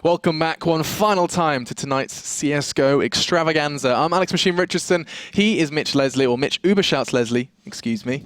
Welcome back one final time to tonight's CSGO extravaganza. I'm Alex Machine Richardson. He is Mitch Leslie, or Mitch Ubershouts Leslie. Excuse me.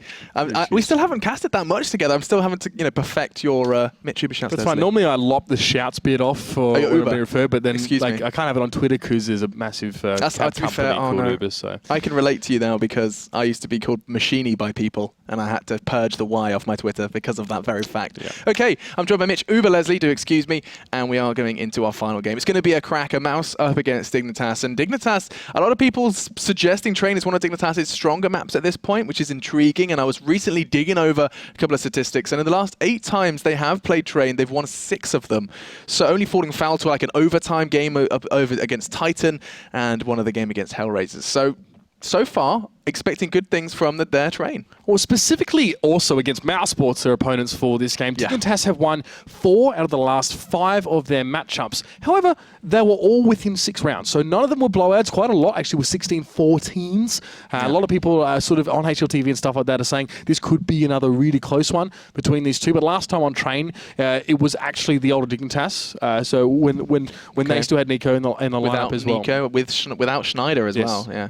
We still haven't casted that much together. I'm still having to, perfect your Mitch Ubershouts Leslie. That's fine. Normally I lop the shouts bit off for when I'm being referred, but then I can't have it on Twitter because there's a massive That's cab to be company fair, called Uber. So I can relate to you now because I used to be called Machini by people, and I had to purge the Y off my Twitter because of that very fact. Yeah. Okay, I'm joined by Mitch Uber Leslie. Do excuse me, and we are going into our final game. It's going to be a cracker. Mouse up against Dignitas, and Dignitas, a lot of people suggesting Train is one of Dignitas' stronger maps at this point, which is intriguing. And I was recently digging over a couple of statistics, and in the last 8 times they have played Train, they've won 6 of them. So only falling foul to like an overtime game over against Titan and one of the game against Hellraisers. So far, expecting good things from their Train. Well, specifically also against mousesports, their opponents for this game. Dignitas have won 4 out of the last 5 of their matchups. However, they were all within 6 rounds. So none of them were blowouts. Quite a lot, actually, with 16-14s. A lot of people sort of on HLTV and stuff like that are saying this could be another really close one between these two. But last time on Train, it was actually the older Dignitas. So when they still had Nico in the lineup as well. Nico, without Schneider as well, yeah.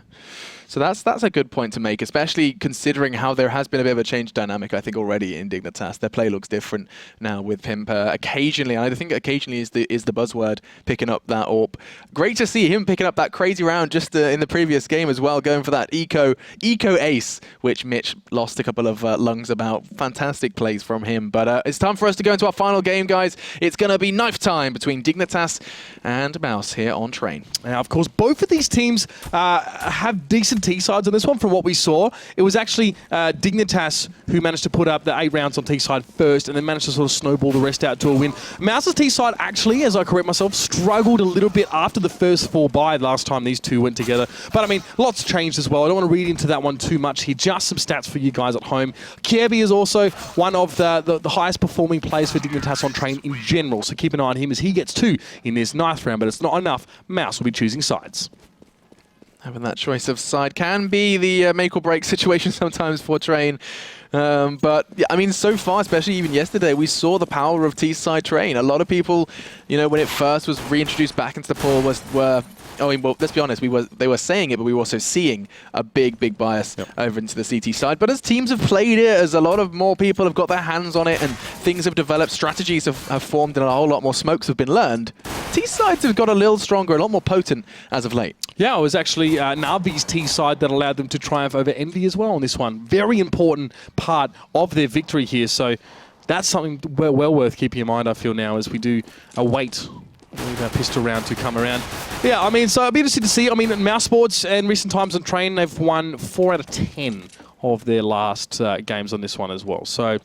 So that's a good point to make, especially considering how there has been a bit of a change dynamic, I think, already in Dignitas. Their play looks different now with Pimp occasionally, and I think occasionally is the buzzword, picking up that AWP. Great to see him picking up that crazy round just in the previous game as well, going for that eco ace, which Mitch lost a couple of lungs about. Fantastic plays from him. But it's time for us to go into our final game, guys. It's going to be knife time between Dignitas and Mouse here on Train. Now, of course, both of these teams have decent T-sides on this one from what we saw. It was actually Dignitas who managed to put up the 8 rounds on T-side first and then managed to sort of snowball the rest out to a win. Mouse's T-side actually, as I correct myself, struggled a little bit after the first 4 bye last time these two went together. But I mean, lots changed as well. I don't want to read into that one too much here. Just some stats for you guys at home. Kirby is also one of the highest performing players for Dignitas on Train in general. So keep an eye on him as he gets 2 in this 9th round, but it's not enough. Mouse will be choosing sides. Having that choice of side can be the make or break situation sometimes for Train. But yeah, I mean, so far, especially even yesterday, we saw the power of T-side Train. A lot of people, when it first was reintroduced back into the pool, well, let's be honest, they were saying it, but we were also seeing a big bias over into the CT side. But as teams have played it, as a lot of more people have got their hands on it, and things have developed, strategies have formed, and a whole lot more smokes have been learned, T-sides have got a little stronger, a lot more potent as of late. Yeah, it was actually Navi's T-side that allowed them to triumph over Envy as well on this one. Very important part of their victory here. So that's something well worth keeping in mind, I feel, now, as we do await that pistol round to come around. Yeah, I mean, so it'll be interesting to see. I mean, mousesports in recent times on Train, they've won 4 out of 10 of their last games on this one as well. So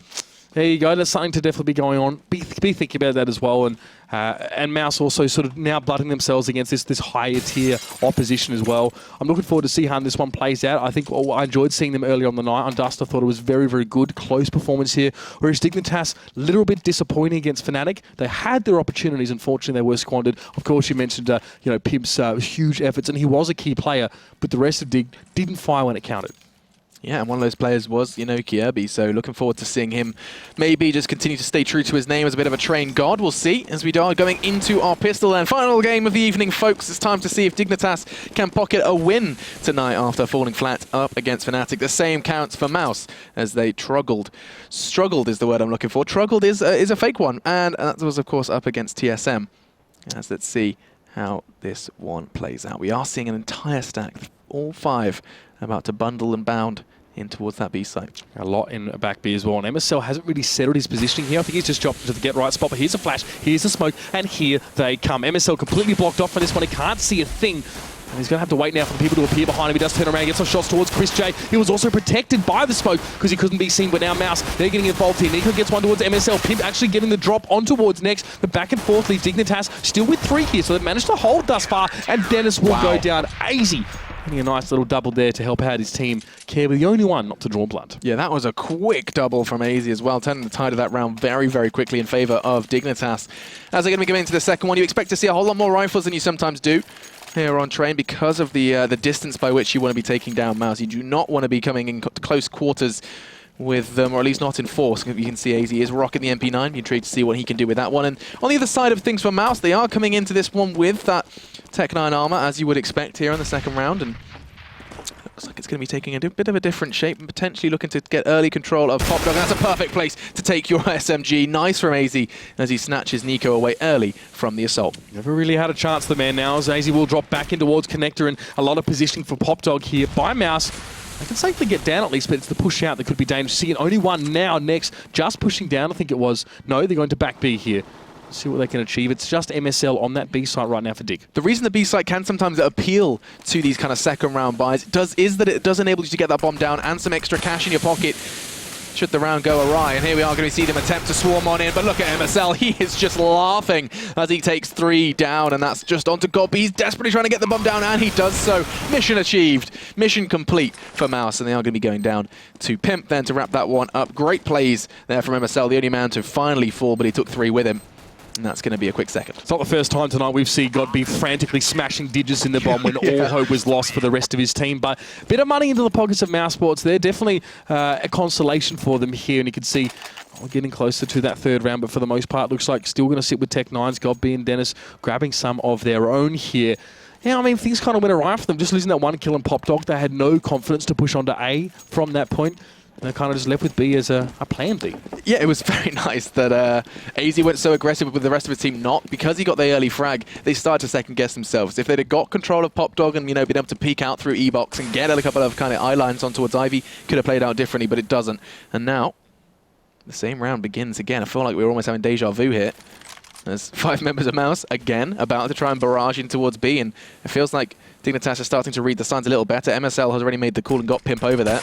there you go. There's something to definitely be going on. Be thinking about that as well. And Mouse also sort of now blooding themselves against this higher tier opposition as well. I'm looking forward to see how this one plays out. I think I enjoyed seeing them earlier on the night. On Dust, I thought it was very good, close performance here. Whereas Dignitas, a little bit disappointing against Fnatic. They had their opportunities. Unfortunately, they were squandered. Of course, you mentioned Pimp's huge efforts, and he was a key player, but the rest of Dig didn't fire when it counted. Yeah, and one of those players was, Kirby, so looking forward to seeing him maybe just continue to stay true to his name as a bit of a Train god. We'll see as we are going into our pistol and final game of the evening, folks. It's time to see if Dignitas can pocket a win tonight after falling flat up against Fnatic. The same counts for Mouse as they struggled. Struggled is the word I'm looking for. Struggled is a fake one, and that was, of course, up against TSM. As let's see how this one plays out. We are seeing an entire stack, all 5 about to bundle and bound in towards that B site. A lot in back B as well. And MSL hasn't really settled his positioning here. I think he's just dropped into the get right spot. But here's a flash, here's a smoke, and here they come. MSL completely blocked off for this one. He can't see a thing. And he's going to have to wait now for the people to appear behind him. He does turn around, gets some shots towards Chris J. He was also protected by the smoke because he couldn't be seen. But now Mouse, they're getting involved here. Nico gets one towards MSL. Pimp actually getting the drop on towards next. The back and forth leaves Dignitas still with 3 here. So they've managed to hold thus far. And Dennis will go down easy. Getting a nice little double there to help out his team. Kirby, the only one not to draw blood. Yeah, that was a quick double from AZ as well, turning the tide of that round very quickly in favor of Dignitas. As they're going to be going into the second one, you expect to see a whole lot more rifles than you sometimes do here on Train because of the distance by which you want to be taking down Mouse. You do not want to be coming in close quarters with them, or at least not in force. You can see AZ is rocking the MP9. You're intrigued to see what he can do with that one. And on the other side of things for Mouse, they are coming into this one with that Tech 9 armor, as you would expect here in the second round. And looks like it's going to be taking a bit of a different shape and potentially looking to get early control of Popdog. That's a perfect place to take your SMG. Nice from AZ as he snatches Nico away early from the assault. Never really had a chance, the man now, as AZ will drop back in towards Connector, and a lot of positioning for Popdog here by Mouse. They can safely get down at least, but it's the push out that could be dangerous. Seeing only one now next, just pushing down, I think it was. No, they're going to back B here. See what they can achieve. It's just MSL on that B site right now for Dig. The reason the B site can sometimes appeal to these kind of second round buys is that it does enable you to get that bomb down and some extra cash in your pocket should the round go awry. And here we are going to see them attempt to swarm on in, but look at MSL. He is just laughing as he takes 3 down, and that's just onto Gob. He's desperately trying to get the bomb down, and he does so. Mission achieved. Mission complete for Mouse, and they are going to be going down to Pimp then to wrap that one up. Great plays there from MSL, the only man to finally fall, but he took 3 with him. And that's going to be a quick second. It's not the first time tonight we've seen God be frantically smashing Digits in the bomb when all hope was lost for the rest of his team. But a bit of money into the pockets of mousesports there. Definitely a consolation for them here. And you can see getting closer to that third round. But for the most part, looks like still going to sit with Tech 9's. Godby and Dennis grabbing some of their own here. Yeah, I mean, things kind of went awry for them. Just losing that one kill in Popdog. They had no confidence to push onto A from that point. And they're kind of just left with B as a plan B. Yeah, it was very nice that AZ went so aggressive with the rest of his team not. Because he got the early frag, they started to second-guess themselves. If they'd have got control of Popdog and, been able to peek out through E-Box and get a couple of kind of eye lines on towards Ivy, could have played out differently, but it doesn't. And now, the same round begins again. I feel like we're almost having deja vu here. There's 5 members of Mouse, again, about to try and barrage in towards B, and it feels like Dignitas is starting to read the signs a little better. MSL has already made the call and got Pimp over there.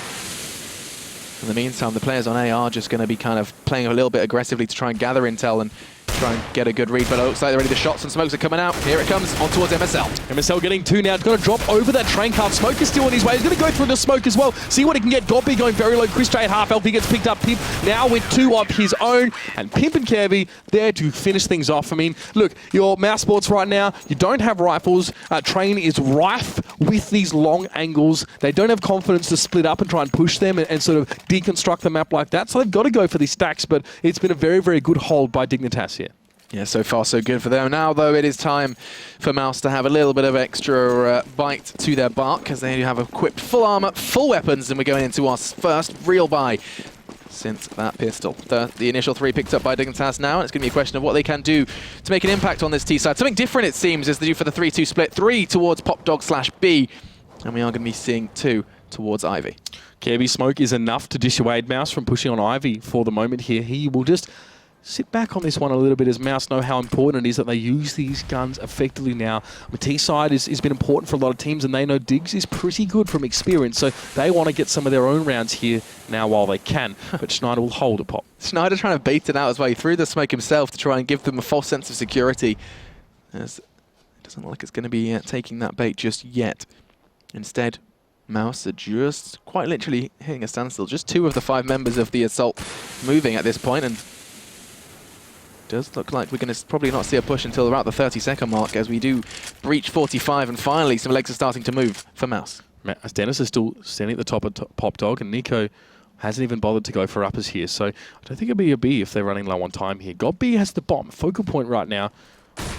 In the meantime, the players on A are just going to be kind of playing a little bit aggressively to try and gather intel and try and get a good read, but it looks like already the shots and smokes are coming out. Here it comes on towards MSL. MSL getting 2 now. It's going to drop over that train car. Smoke is still on his way. He's going to go through the smoke as well. See what he can get. Godby going very low. Chris J at half health. He gets picked up. Pimp now with 2 of his own. And Pimp and Kirby there to finish things off. I mean, look, your mouse sports right now, you don't have rifles. Train is rife with these long angles. They don't have confidence to split up and try and push them and sort of deconstruct the map like that. So they've got to go for these stacks, but it's been a very, very good hold by Dignitas here. Yeah, so far so good for them. Now, though, it is time for Mouse to have a little bit of extra bite to their bark, as they have equipped full armor, full weapons, and we're going into our first real buy since that pistol. The initial 3 picked up by Dignitas now, and it's going to be a question of what they can do to make an impact on this T side. Something different, it seems, as they do for the 3-2 split. 3 towards Popdog/B, and we are going to be seeing 2 towards Ivy. Kirby smoke is enough to dissuade Mouse from pushing on Ivy for the moment here. He will just sit back on this one a little bit, as Mouse know how important it is that they use these guns effectively now. The T side has been important for a lot of teams, and they know Diggs is pretty good from experience, so they want to get some of their own rounds here now while they can. But Schneider will hold a pop. Schneider trying to bait it out as well. He threw the smoke himself to try and give them a false sense of security. As it doesn't look like it's going to be taking that bait just yet. Instead, Mouse are just quite literally hitting a standstill. Just 2 of the 5 members of the assault moving at this point, and does look like we're going to probably not see a push until about the 30-second mark, as we do breach 45, and finally some legs are starting to move for Mouse. As Dennis is still standing at the top of Popdog, and Nico hasn't even bothered to go for uppers here, so I don't think it'll be a B if they're running low on time here. Godby has the bomb, focal point right now,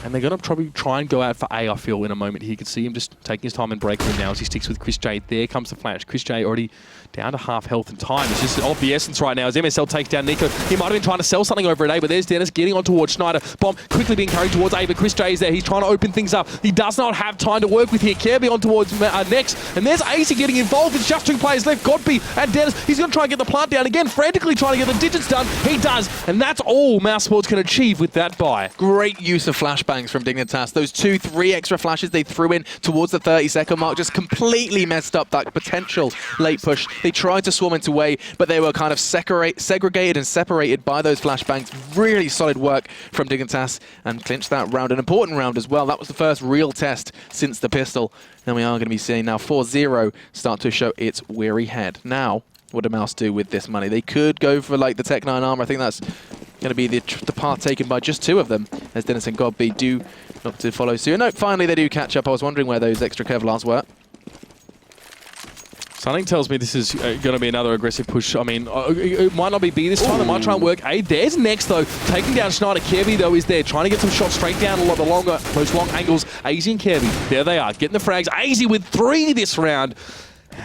and they're going to probably try and go out for A, I feel, in a moment here. You can see him just taking his time and breaking him now as he sticks with Chris J. There comes the flash. Chris J already down to half health and time. It's just of the essence right now as MSL takes down Nico. He might have been trying to sell something over at A, but there's Dennis getting on towards Schneider. Bomb quickly being carried towards A, but Chris J is there. He's trying to open things up. He does not have time to work with here. Kirby on towards next, and there's AC getting involved. It's just 2 players left, Godby and Dennis. He's going to try and get the plant down again, frantically trying to get the digits done. He does, and that's all mousesports can achieve with that buy. Great use of flashbangs from Dignitas. Those 2-3 extra flashes they threw in towards the 30-second mark just completely messed up that potential late push. They tried to swarm into A, but they were kind of segregated and separated by those flashbangs. Really solid work from Dignitas, and clinched that round. An important round as well. That was the first real test since the pistol. And we are going to be seeing now 4-0 start to show its weary head. Now, what do Mouse do with this money? They could go for like the Tech 9 armor. I think that's going to be the path taken by just 2 of them, as Dennis and Godby do look to follow suit. No, finally they do catch up. I was wondering where those extra Kevlars were. Something tells me this is going to be another aggressive push. I mean, it might not be B this time. They might try and work A. There's next, though. Taking down Schneider. Kirby, though, is there. Trying to get some shots straight down a lot the longer, most long angles. AZ and Kirby. There they are. Getting the frags. AZ with 3 this round.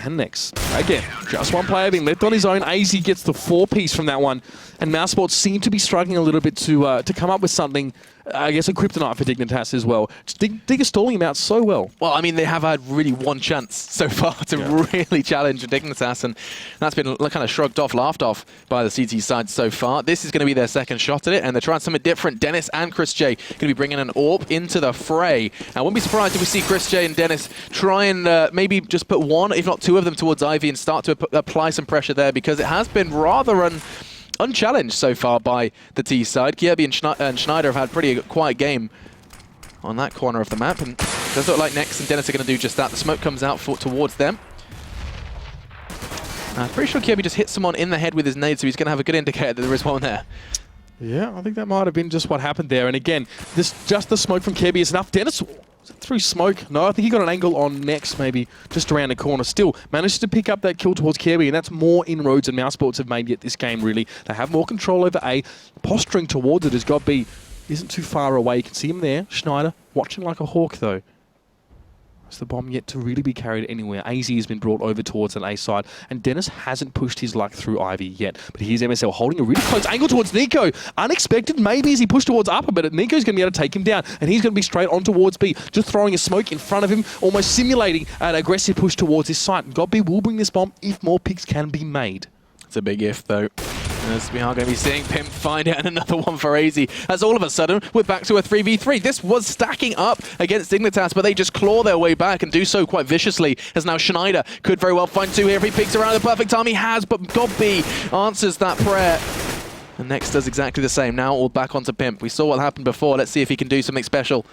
And next, again, just one player being left on his own. AZ gets the 4-piece from that one. And mousesports seem to be struggling a little bit to come up with something, I guess, a kryptonite for Dignitas as well. Dig is stalling him out so well. Well, I mean, they have had really one chance so far to really challenge Dignitas, and that's been kind of shrugged off, laughed off by the CT side so far. This is going to be their second shot at it, and they're trying something different. Dennis and Chris J going to be bringing an AWP into the fray. I wouldn't be surprised if we see Chris J and Dennis try and maybe just put one, if not 2 of them towards Ivy and start to apply some pressure there, because it has been rather unchallenged so far by the T side. Kirby and Schneider have had pretty quiet game on that corner of the map, and it does look like Nex and Dennis are going to do just that. The smoke comes out towards them. I'm pretty sure Kirby just hit someone in the head with his nade, so he's going to have a good indicator that there is one there. Yeah, I think that might have been just what happened there. And again, just the smoke from Kirby is enough. Dennis, was it through smoke? No, I think he got an angle on Nex, maybe just around the corner. Still managed to pick up that kill towards Kirby, and that's more inroads than mousesports have made yet this game, really. They have more control over A. Posturing towards it has got B. Isn't too far away. You can see him there. Schneider watching like a hawk, though. Is the bomb yet to really be carried anywhere? AZ has been brought over towards an A side, and Dennis hasn't pushed his luck through Ivy yet. But here's MSL holding a really close angle towards Nico. Unexpected, maybe, as he pushed towards upper, but Nico's going to be able to take him down, and he's going to be straight on towards B, just throwing a smoke in front of him, almost simulating an aggressive push towards his site. And God B will bring this bomb if more picks can be made. It's a big if, though. As we are going to be seeing Pimp find it, and another one for AZ. As all of a sudden, we're back to a 3v3. This was stacking up against Dignitas, but they just claw their way back and do so quite viciously, as now Schneider could very well find 2 here if he picks around the perfect time. He has, but Godby answers that prayer. And Nex does exactly the same. Now all back onto Pimp. We saw what happened before. Let's see if he can do something special.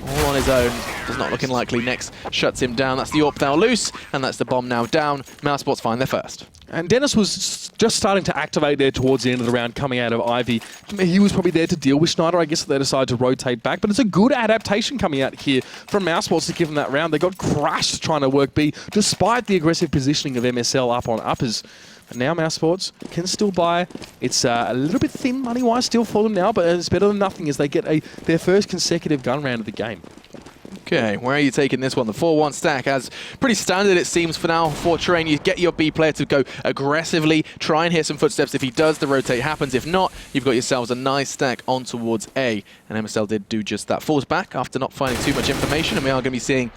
All on his own. Does not looking likely. Nex shuts him down. That's the AWP now loose, and that's the bomb now down. mousesports find their first. And Dennis was just starting to activate there towards the end of the round, coming out of Ivy. He was probably there to deal with Schneider. I guess they decided to rotate back. But it's a good adaptation coming out here from mousesports to give them that round. They got crushed trying to work B, despite the aggressive positioning of MSL up on uppers. And now mousesports can still buy. It's a little bit thin money-wise still for them now, but it's better than nothing as they get their first consecutive gun round of the game. Okay, where are you taking this one? The 4-1 stack, as pretty standard it seems for now for Train. You get your B player to go aggressively, try and hear some footsteps. If he does, the rotate happens. If not, you've got yourselves a nice stack on towards A. And MSL did do just that. Falls back after not finding too much information, and we are going to be seeing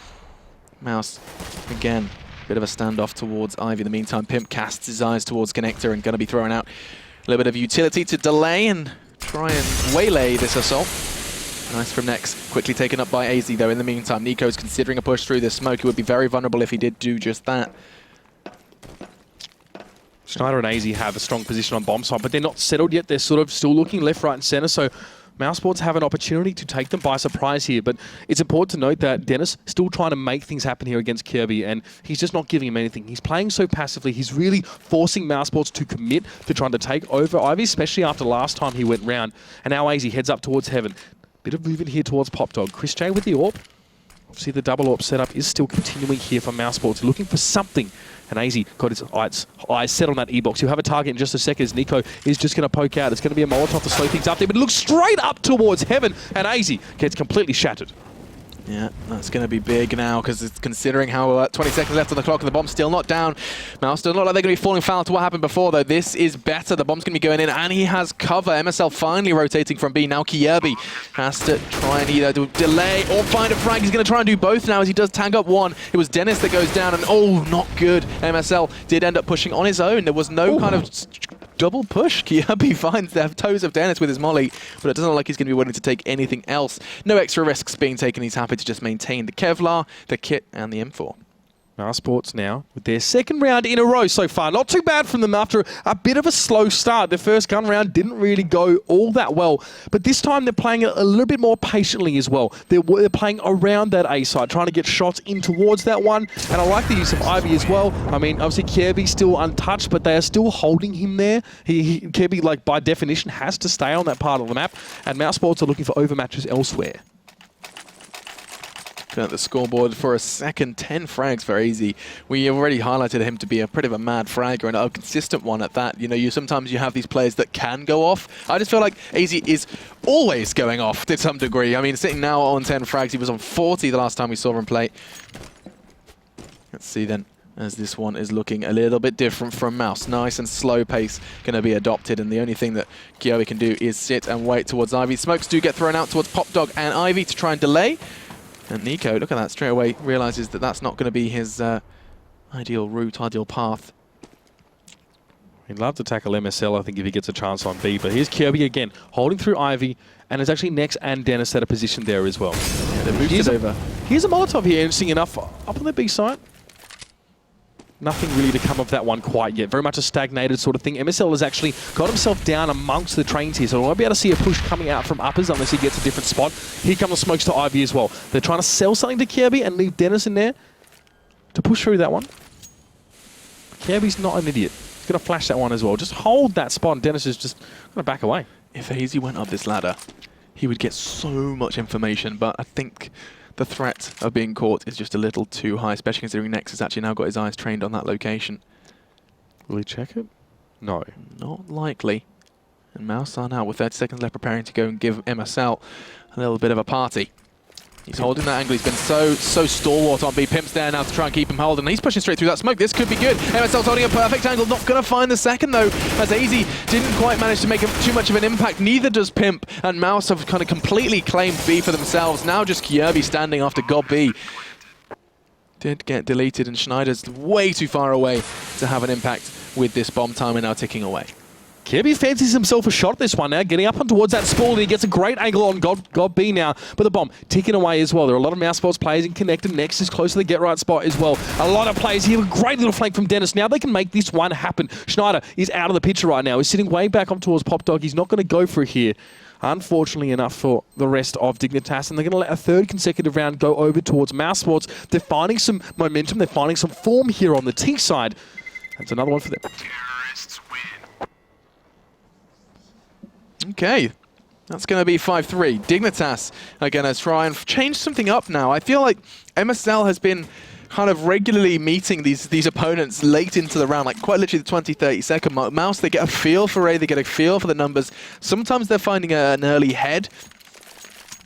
Mouse again. Bit of a standoff towards Ivy. In the meantime, Pimp casts his eyes towards Connector and going to be throwing out a little bit of utility to delay and try and waylay this assault. Nice from Nex. Quickly taken up by AZ, though. In the meantime, Nico's considering a push through this smoke. He would be very vulnerable if he did do just that. Schneider and AZ have a strong position on bomb side, but they're not settled yet. They're sort of still looking left, right, and center. So mousesports have an opportunity to take them by surprise here. But it's important to note that Dennis still trying to make things happen here against Kirby, and he's just not giving him anything. He's playing so passively. He's really forcing mousesports to commit to trying to take over Ivy, especially after last time he went round. And now AZ heads up towards Heaven. Bit of movement here towards Pop Dog. Chris J with the AWP. Obviously the double AWP setup is still continuing here for mousesports, looking for something. And AZ got his eyes set on that E-box. He'll have a target in just a second as Nico is just going to poke out. It's going to be a Molotov to slow things up there, but it looks straight up towards Heaven, and AZ gets completely shattered. Yeah, that's going to be big now, because it's considering how 20 seconds left on the clock and the bomb's still not down. Mouse still not like they're going to be falling foul to what happened before, though. This is better. The bomb's going to be going in, and he has cover. MSL finally rotating from B. Now Kirby has to try and either delay or find a frag. He's going to try and do both now as he does tag up one. It was Dennis that goes down, and oh, not good. MSL did end up pushing on his own. There was no kind of double push. Kirby finds the toes of Dennis with his molly, but it doesn't look like he's going to be willing to take anything else. No extra risks being taken. He's happy to just maintain the Kevlar, the kit, and the M4. mousesports now with their second round in a row so far. Not too bad from them after a bit of a slow start. Their first gun round didn't really go all that well, but this time they're playing a little bit more patiently as well. They're playing around that A side, trying to get shots in towards that one, and I like the use of Ivy as well. I mean, obviously Kirby's still untouched, but they are still holding him there. Kirby, like by definition, has to stay on that part of the map, and mousesports are looking for overmatches elsewhere. Looking at the scoreboard for a second, 10 frags for AZ. We already highlighted him to be a pretty of a mad fragger and a consistent one at that. You know, sometimes you have these players that can go off. I just feel like AZ is always going off to some degree. I mean, sitting now on 10 frags, he was on 40 the last time we saw him play. Let's see then, as this one is looking a little bit different from Mouse. Nice and slow pace going to be adopted, and the only thing that Kyobi can do is sit and wait towards Ivy. Smokes do get thrown out towards Popdog and Ivy to try and delay. And Nico, look at that, straight away realizes that that's not going to be his ideal route, ideal path. He'd love to tackle MSL, I think, if he gets a chance on B. But here's Kyobi again, holding through Ivy, and it's actually Nex and Dennis at a position there as well. Yeah, they're boosted over. Here's a Molotov here, interesting enough, up on the B side. Nothing really to come of that one quite yet. Very much a stagnated sort of thing. MSL has actually got himself down amongst the trains here, so we won't be able to see a push coming out from uppers unless he gets a different spot. Here come the smokes to Ivy as well. They're trying to sell something to Kyobi and leave Dennis in there to push through that one. Kyobi's not an idiot. He's going to flash that one as well. Just hold that spot, and Dennis is just going to back away. If AZ went up this ladder, he would get so much information, but I think the threat of being caught is just a little too high, especially considering Nex has actually now got his eyes trained on that location. Will he check it? No. Not likely. And Mouse are now, with 30 seconds left, preparing to go and give MSL a little bit of a party. He's holding that angle. He's been so stalwart on B. Pimp's there now to try and keep him holding. He's pushing straight through that smoke. This could be good. MSL's holding a perfect angle. Not going to find the second, though, as AZ didn't quite manage to make too much of an impact. Neither does Pimp, and Mouse have kind of completely claimed B for themselves. Now just Kyobi standing after God B. Did get deleted, and Schneider's way too far away to have an impact with this bomb timer now ticking away. Kyobi fancies himself a shot this one now, getting up on towards that spool, and he gets a great angle on God B now, but the bomb ticking away as well. There are a lot of mousesports players in connected. Next is close to the get-right spot as well. A lot of players here, a great little flank from Dennis. Now they can make this one happen. Schneider is out of the picture right now. He's sitting way back up towards Popdog. He's not going to go for it here, unfortunately enough for the rest of Dignitas, and they're going to let a third consecutive round go over towards mousesports. They're finding some momentum. They're finding some form here on the T side. That's another one for them. Okay, that's going to be 5-3. Dignitas are going to try and change something up now. I feel like MSL has been kind of regularly meeting these opponents late into the round, like quite literally the 20-30 second mark. Mouse, they get a feel for A, they get a feel for the numbers. Sometimes they're finding an early head,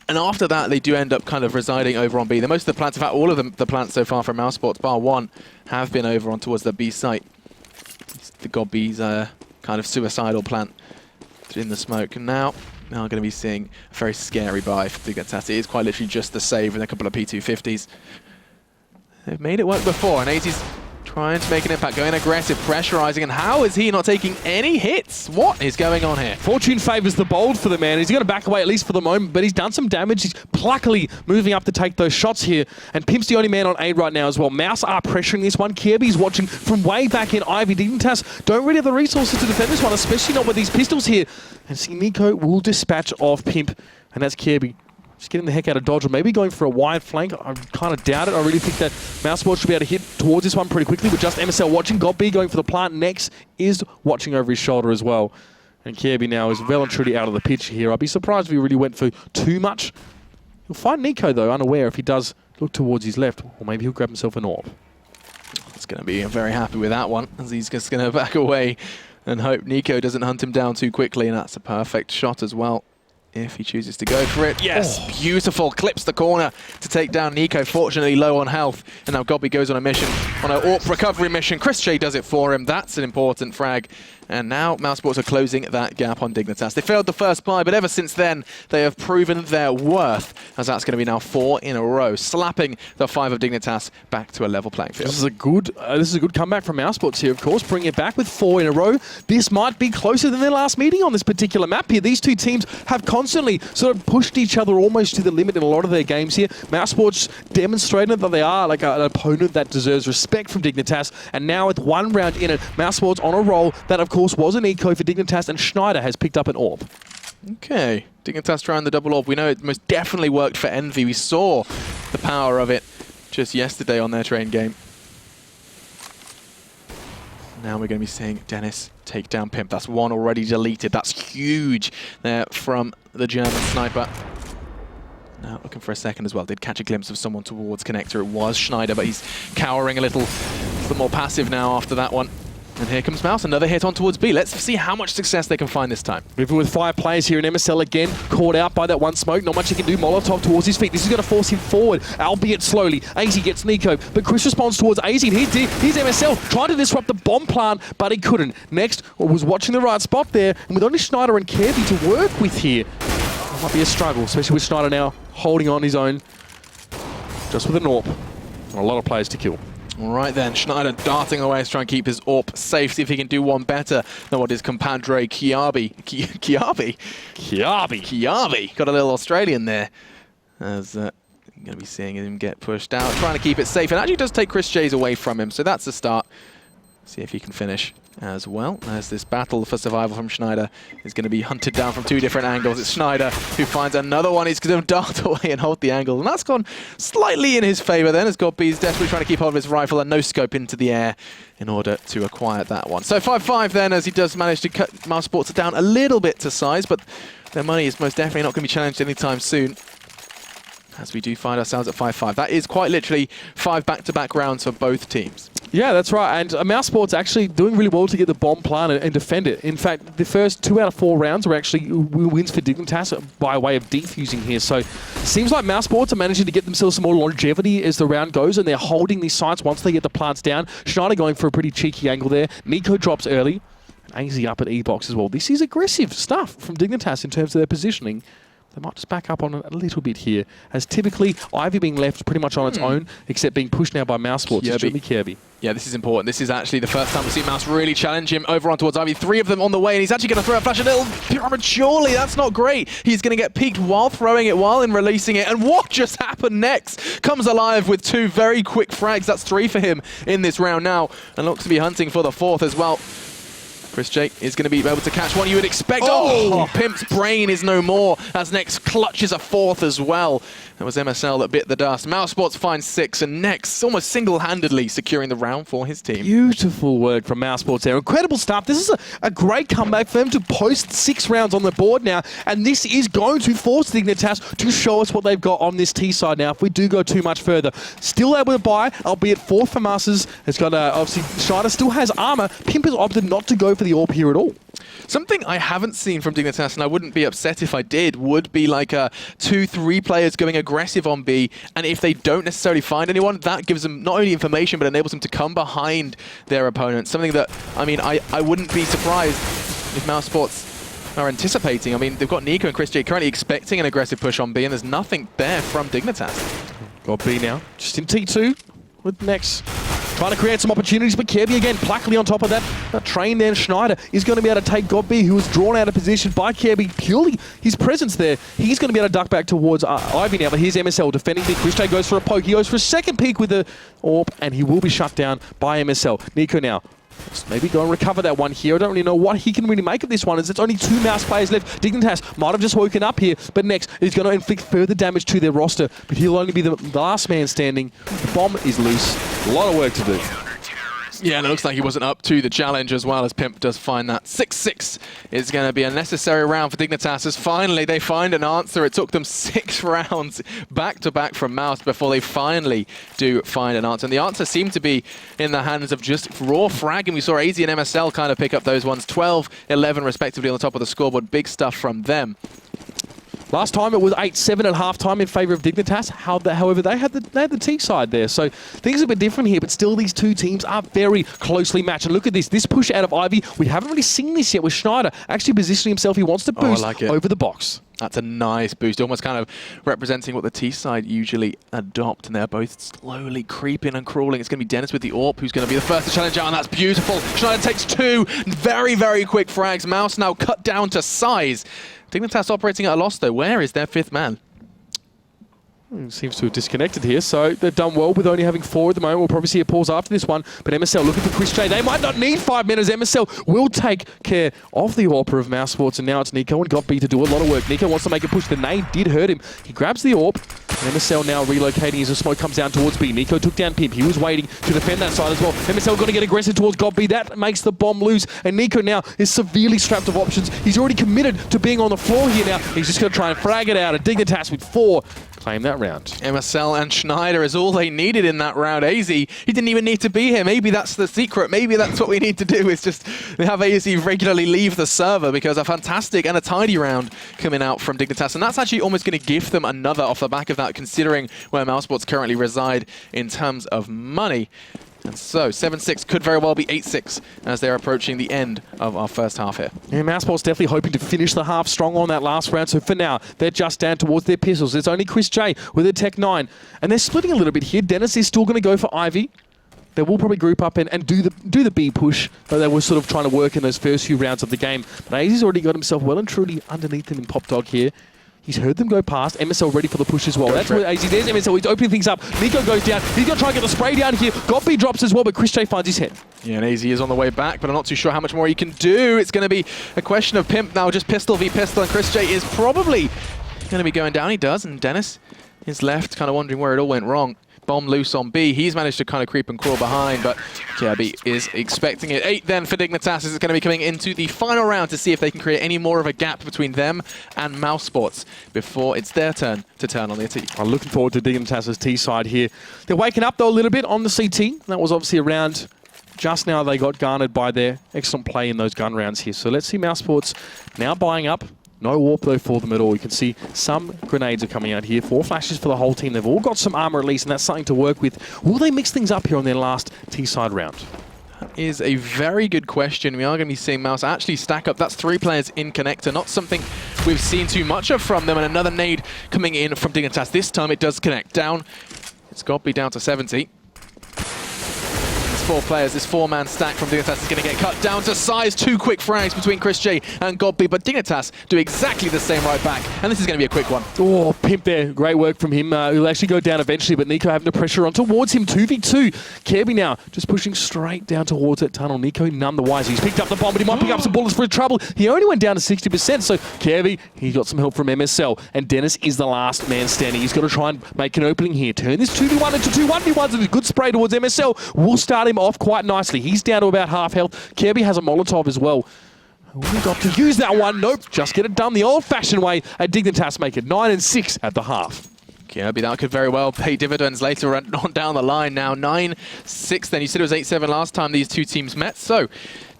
and after that they do end up kind of residing over on B. Most of the plants, in fact all of the plants so far from mousesports, bar one, have been over on towards the B site. The God B's kind of suicidal plant in the smoke, and now going to be seeing a very scary buy for Dignitas. It is quite literally just the save and a couple of P250s. They've made it work before, and AZ's trying to make an impact, going aggressive, pressurizing, and how is he not taking any hits? What is going on here? Fortune favours the bold for the man. He's going to back away at least for the moment, but he's done some damage. He's pluckily moving up to take those shots here, and Pimp's the only man on A right now as well. Mouse are pressuring this one. Kyobi's watching from way back in. Ivy. Dignitas don't really have the resources to defend this one, especially not with these pistols here. And see, Nico will dispatch off Pimp, and that's Kyobi. Just getting the heck out of dodge, or maybe going for a wide flank. I kind of doubt it. I really think that mousesports should be able to hit towards this one pretty quickly, with just MSL watching. God B going for the plant. Nex is watching over his shoulder as well. And Kyobi now is well and truly out of the picture here. I'd be surprised if he really went for too much. He'll find Nico, though, unaware if he does look towards his left, or maybe he'll grab himself an orb. He's going to be very happy with that one, as he's just going to back away and hope Nico doesn't hunt him down too quickly, and that's a perfect shot as well, if he chooses to go for it. Yes, beautiful. Clips the corner to take down Nico, fortunately low on health. And now Gobby goes on a mission, on an AWP recovery mission. Chris Shea does it for him. That's an important frag. And now mousesports are closing that gap on Dignitas. They failed the first buy, but ever since then, they have proven their worth, as that's going to be now 4 in a row, slapping the 5 of Dignitas back to a level playing field. This is a good comeback from mousesports here, of course, bringing it back with 4 in a row. This might be closer than their last meeting on this particular map here. These two teams have constantly sort of pushed each other almost to the limit in a lot of their games here. Mousesports demonstrated that they are like an opponent that deserves respect from Dignitas, and now with 1 round in it, mousesports on a roll that, of course, was an eco for Dignitas, and Schneider has picked up an orb. Okay, Dignitas trying the double orb. We know it most definitely worked for Envy. We saw the power of it just yesterday on their train game. Now we're going to be seeing Dennis take down Pimp. That's 1 already deleted. That's huge there from the German sniper. Now looking for a second as well. Did catch a glimpse of someone towards connector. It was Schneider, but he's cowering a little more passive now after that one. And here comes Mouse, another hit on towards B. Let's see how much success they can find this time. Moving with 5 players here in MSL again, caught out by that one smoke. Not much he can do. Molotov towards his feet. This is going to force him forward, albeit slowly. AZ gets Nico, but Chris responds towards AZ. And here's MSL trying to disrupt the bomb plant, but he couldn't. Next, was watching the right spot there, and with only Schneider and Kirby to work with here, it might be a struggle, especially with Schneider now holding on his own, just with an AWP. And a lot of players to kill. All right then, Schneider darting away to try and keep his AWP safe, see if he can do one better than what his compadre Kiabi. Kiabi! Got a little Australian there. As going to be seeing him get pushed out, trying to keep it safe, and actually does take Chris J's away from him, so that's the start. See if he can finish as well. As this battle for survival from Schneider is going to be hunted down from 2 different angles. It's Schneider who finds another one. He's going to dart away and hold the angle. And that's gone slightly in his favor then, as Godby's desperately trying to keep hold of his rifle and no scope into the air in order to acquire that one. So 5-5 then, as he does manage to cut mousesports down a little bit to size, but their money is most definitely not going to be challenged anytime soon, as we do find ourselves at 5-5. That is quite literally 5 back-to-back rounds for both teams. Yeah, that's right. And mousesports actually doing really well to get the bomb plant and defend it. In fact, the first 2 out of 4 rounds were actually wins for Dignitas by way of defusing here. So seems like mousesports are managing to get themselves some more longevity as the round goes, and they're holding these sites once they get the plants down. Schneider going for a pretty cheeky angle there. Nico drops early. AZ up at E-box as well. This is aggressive stuff from Dignitas in terms of their positioning. They might just back up on it a little bit here, as typically Ivy being left pretty much on its own, except being pushed now by mousesports. It's Jimmy Kirby. Yeah, this is important. This is actually the first time we've seen Mouse really challenge him over on towards Ivy. 3 of them on the way, and he's actually going to throw a flash a little prematurely. That's not great. He's going to get peeked while throwing it, while in releasing it. And what just happened next? Comes alive with 2 very quick frags. That's 3 for him in this round now, and looks to be hunting for the 4th as well. Chris J is going to be able to catch one you would expect. Oh, Pimp's brain is no more, as Nex clutches a 4th as well. That was MSL that bit the dust. mousesports finds 6, and Nex almost single-handedly securing the round for his team. Beautiful work from mousesports there. Incredible stuff. This is a great comeback for them to post 6 rounds on the board now, and this is going to force Dignitas to show us what they've got on this T side now if we do go too much further. Still able to buy, albeit 4th for Masters. It's got, obviously, Schneider still has armor. Pimp has opted not to go for the AWP here at all. Something I haven't seen from Dignitas, and I wouldn't be upset if I did, would be like 2-3 players going aggressive on B, and if they don't necessarily find anyone, that gives them not only information, but enables them to come behind their opponent. Something that, I mean, I wouldn't be surprised if mousesports are anticipating. I mean, they've got Nico and Chris J currently expecting an aggressive push on B, and there's nothing there from Dignitas. Got B now, just in T2 with Nex. Trying to create some opportunities, but Kirby again, pluckily on top of that. That train there, Schneider is going to be able to take Godby, who was drawn out of position by Kirby. Purely his presence there, he's going to be able to duck back towards Ivy now, but here's MSL defending big. Chris J goes for a poke. He goes for a second peek with the AWP, and he will be shut down by MSL. Nico now. Let's maybe go and recover that one here. I don't really know what he can really make of this one, as it's only 2 mouse players left. Dignitas might have just woken up here, but Nex is going to inflict further damage to their roster, but he'll only be the last man standing. The bomb is loose. A lot of work to do. Yeah, and it looks like he wasn't up to the challenge as well, as Pimp does find that. 6-6 is going to be a necessary round for Dignitas, as finally they find an answer. It took them 6 rounds back-to-back from Mouse before they finally do find an answer. And the answer seemed to be in the hands of just raw fragging. We saw AZ and MSL kind of pick up those ones, 12-11 respectively on the top of the scoreboard. Big stuff from them. Last time it was 8-7 at halftime in favour of Dignitas. However, they had the T side there. So things are a bit different here, but still these 2 teams are very closely matched. And look at this push out of Ivy. We haven't really seen this yet with Schneider actually positioning himself. He wants to boost over the box. That's a nice boost, almost kind of representing what the T side usually adopt, and they're both slowly creeping and crawling. It's going to be Dennis with the AWP who's going to be the first to challenge out, and that's beautiful. Schneider takes 2 very, very quick frags. Mouse now cut down to size. Dignitas operating at a loss, though. Where is their 5th man? Seems to have disconnected here, so they've done well with only having 4 at the moment. We'll probably see a pause after this one, but MSL looking for Chris J. They might not need 5 minutes. MSL will take care of the AWP of mousesports, and now it's Nico and Godby to do a lot of work. Nico wants to make a push. The nade did hurt him. He grabs the AWP, and MSL now relocating as the smoke comes down towards B. Nico took down Pimp. He was waiting to defend that side as well. MSL going to get aggressive towards Godby. That makes the bomb loose, and Nico now is severely strapped of options. He's already committed to being on the floor here now. He's just going to try and frag it out, and Dignitas with 4. claim that round. MSL and Schneider is all they needed in that round. AZ, he didn't even need to be here. Maybe that's the secret. Maybe that's what we need to do, is just have AZ regularly leave the server, because a fantastic and a tidy round coming out from Dignitas. And that's actually almost going to gift them another off the back of that, considering where mousesports currently reside in terms of money. And so 7-6 could very well be 8-6 as they're approaching the end of our first half here. Yeah, mousesports definitely hoping to finish the half strong on that last round. So for now, they're just down towards their pistols. It's only Chris J with a Tech 9. And they're splitting a little bit here. Dennis is still going to go for Ivy. They will probably group up and do the B push, but they were sort of trying to work in those first few rounds of the game. But AZ's already got himself well and truly underneath them in Pop Dog here. He's heard them go past. MSL ready for the push as well. That's where AZ, there's MSL. He's opening things up. Nico goes down. He's going to try and get the spray down here. Godby drops as well, but Chris J finds his head. Yeah, and AZ is on the way back, but I'm not too sure how much more he can do. It's going to be a question of Pimp now, just pistol v pistol, and Chris J is probably going to be going down. He does, and Dennis is left kind of wondering where it all went wrong. Bomb loose on B. He's managed to kind of creep and crawl behind, but Kirby is expecting it. 8 then for Dignitas is going to be coming into the final round to see if they can create any more of a gap between them and mousesports before it's their turn to turn on their T. I'm looking forward to Dignitas' T side here. They're waking up though a little bit on the CT. That was obviously a round just now they got garnered by their excellent play in those gun rounds here. So let's see mousesports now buying up. No warp though for them at all. You can see some grenades are coming out here. 4 flashes for the whole team. They've all got some armor at least, and that's something to work with. Will they mix things up here on their last T-side round? That is a very good question. We are going to be seeing Mouse actually stack up. That's 3 players in connector, not something we've seen too much of from them. And another nade coming in from Dignitas. This time it does connect down. It's got to be down to 70. 4 players, this 4-man stack from Dignitas is going to get cut down to size. 2 quick frags between Chris J and Godby, but Dignitas do exactly the same right back, and this is going to be a quick one. Oh, Pimp there. Great work from him. He'll actually go down eventually, but Nico having to pressure on towards him. 2v2. Kirby now just pushing straight down towards that tunnel. Nico none the wiser. He's picked up the bomb, but he might pick up some bullets for his trouble. He only went down to 60%, so Kirby, he got some help from MSL, and Dennis is the last man standing. He's got to try and make an opening here. Turn this 2v1 into 2 1v1s, and a good spray towards MSL will start him off quite nicely. He's down to about half health. Kirby has a Molotov as well. We got to use that one. Nope, just get it done the old-fashioned way. And Dignitas make it 9-6 at the half. Kirby, that could very well pay dividends later on down the line now. 9-6 then. You said it was 8-7 last time these two teams met. So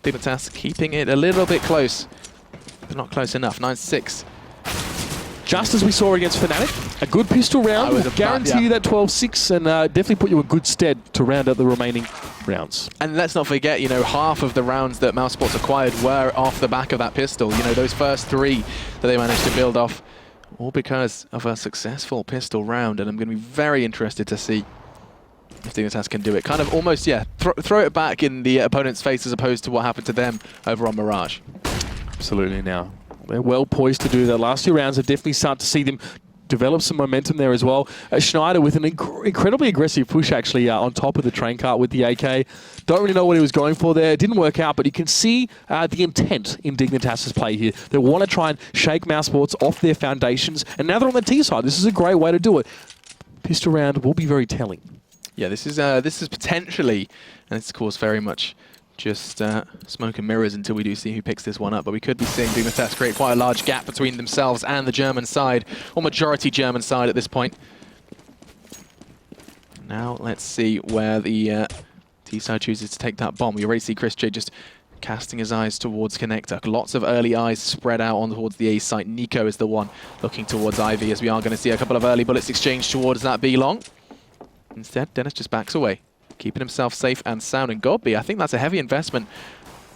Dignitas keeping it a little bit close, but not close enough. 9-6. Just as we saw against Fnatic, a good pistol round will guarantee you that 12-6 and definitely put you in good stead to round out the remaining rounds. And let's not forget, you know, half of the rounds that mousesports acquired were off the back of that pistol. You know, those first 3 that they managed to build off, all because of a successful pistol round. And I'm going to be very interested to see if Dignitas can do it. Kind of almost, yeah, throw it back in the opponent's face as opposed to what happened to them over on Mirage. Absolutely now. They're well poised to do that. Last 2 rounds have definitely started to see them develop some momentum there as well. Schneider with an incredibly aggressive push actually on top of the train cart with the AK. Don't really know what he was going for there. It didn't work out, but you can see the intent in Dignitas' play here. They want to try and shake mousesports off their foundations, and now they're on the T side. This is a great way to do it. Pistol round will be very telling. Yeah, this is potentially, and it's of course very much just smoke and mirrors until we do see who picks this one up. But we could be seeing Dignitas create quite a large gap between themselves and the German side, or majority German side at this point. Now let's see where the T-side chooses to take that bomb. We already see Chris J just casting his eyes towards connector. Lots of early eyes spread out on towards the A site. Nico is the one looking towards Ivy, as we are going to see a couple of early bullets exchanged towards that B long. Instead, Dennis just backs away, keeping himself safe and sound. And Godby, I think that's a heavy investment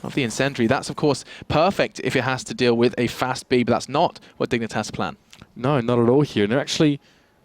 of the incendiary. That's, of course, perfect if it has to deal with a fast B, but that's not what Dignitas plan. No, not at all here. And they're actually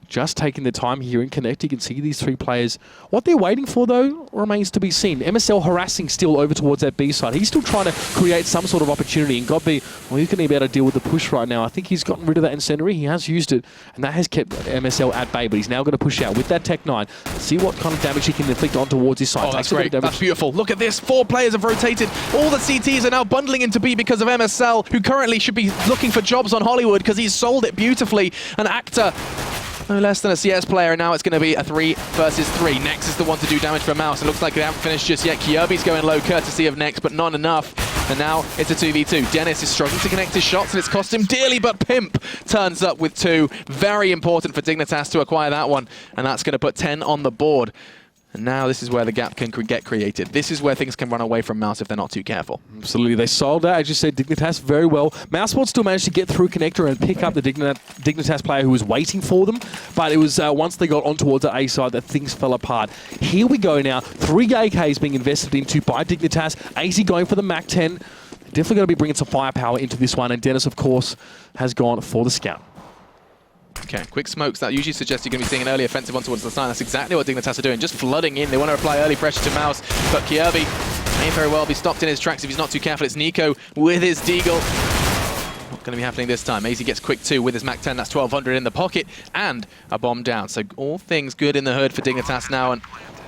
just taking the time here in Connect. You can see these 3 players. What they're waiting for, though, remains to be seen. MSL harassing still over towards that B side. He's still trying to create some sort of opportunity. And Godby, well, he's going to be able to deal with the push right now. I think he's gotten rid of that incendiary. He has used it, and that has kept MSL at bay. But he's now going to push out with that Tech 9. See what kind of damage he can inflict on towards his side. Oh, that's great. That's beautiful. Look at this. 4 players have rotated. All the CTs are now bundling into B because of MSL, who currently should be looking for jobs on Hollywood because he's sold it beautifully. An actor, no less than a CS player, and now it's going to be a 3 versus 3. Nex is the one to do damage for Mouse. It looks like they haven't finished just yet. Kirby's going low courtesy of Nex, but not enough. And now it's a 2v2. Dennis is struggling to connect his shots, and it's cost him dearly, but Pimp turns up with 2. Very important for Dignitas to acquire that one, and that's going to put 10 on the board. And now this is where the gap can get created. This is where things can run away from Mouse if they're not too careful. Absolutely. They sold out, as you said, Dignitas very well. mousesports still managed to get through connector and pick up the Dignitas player who was waiting for them. But it was once they got on towards the A side that things fell apart. Here we go now. 3 AKs being invested into by Dignitas. AZ going for the MAC-10. Definitely going to be bringing some firepower into this one. And Dennis, of course, has gone for the scout. Okay, quick smokes. That usually suggests you're going to be seeing an early offensive one towards the side. That's exactly what Dignitas are doing, just flooding in. They want to apply early pressure to Mouse, but Kierby may very well be stopped in his tracks if he's not too careful. It's Nico with his Deagle. Not going to be happening this time. AZ gets quick 2 with his MAC-10. That's 1200 in the pocket and a bomb down. So all things good in the hood for Dignitas now. And